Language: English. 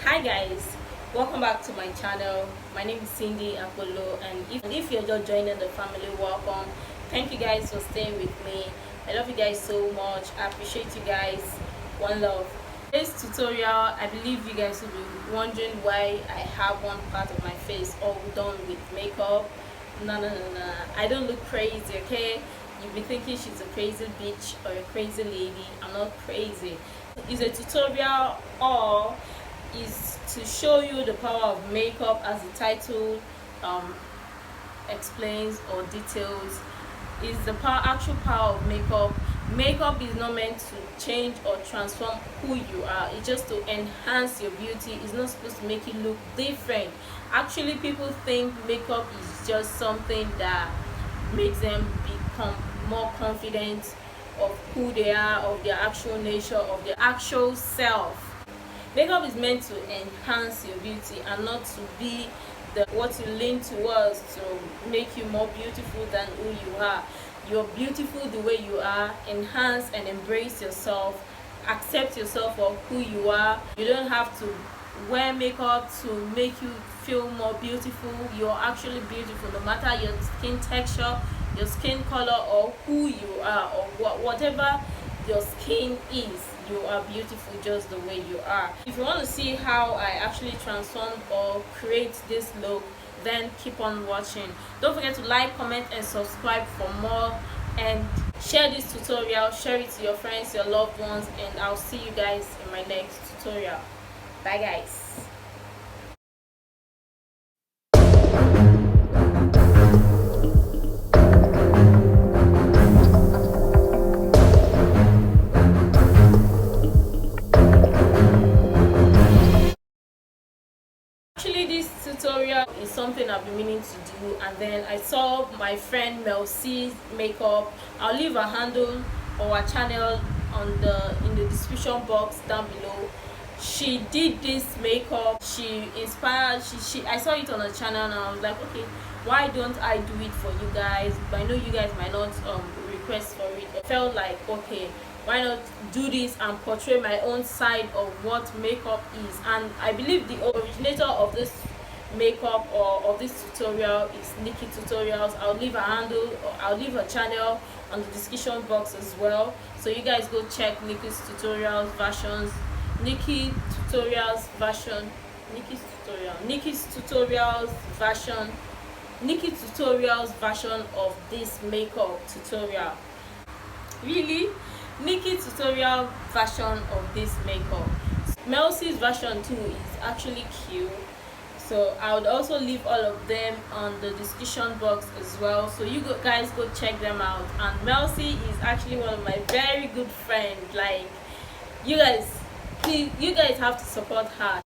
Hi guys, welcome back to my channel. My name is Sindy Akpolo, and if you're just joining the family, welcome. Thank you guys for staying with me. I love you guys so much. I appreciate you guys. One love. This tutorial, I believe you guys will be wondering why I have one part of my face all done with makeup. No. I don't look crazy, okay? You'll be thinking she's a crazy bitch or a crazy lady. I'm not crazy. It's a tutorial or is to show you the power of makeup, as the title explains or details. Is the actual power of makeup. Makeup is not meant to change or transform who you are. It's just to enhance your beauty. It's not supposed to make you look different. Actually, people think makeup is just something that makes them become more confident of who they are, of their actual nature, of their actual self. Makeup is meant to enhance your beauty and not to be what you lean towards to make you more beautiful than who you are. You're beautiful the way you are. Enhance and embrace yourself. Accept yourself for who you are. You don't have to wear makeup to make you feel more beautiful. You're actually beautiful no matter your skin texture, your skin color, or who you are, or whatever your skin is. You are beautiful just the way you are. If you want to see how I actually transform or create this look, then keep on watching. Don't forget to like, comment and subscribe for more, and share this tutorial, share it to your friends, your loved ones, and I'll see you guys in my next tutorial. Bye guys. Actually, this tutorial is something I've been meaning to do, and then I saw my friend Mel C's makeup. I'll leave her handle or her channel in the description box down below. She did this makeup. She inspired. I saw it on her channel, and I was like, okay, why don't I do it for you guys? But I know you guys might not request for it. I felt like, okay, why not do this and portray my own side of what makeup is. And I believe the originator of this makeup or of this tutorial is nikkietutorials. I'll leave her handle, or I'll leave her nikkietutorials on the description box as well, so you guys go check nikkietutorials versions, nikkietutorials version, nikkietutorials version of this makeup tutorial. Really, nikkietutorial version of this makeup. Melcy's version too is actually cute, so I would also leave all of them on the description box as well, so you guys go check them out. And Melcy is actually one of my very good friends. Like, you guys have to support her.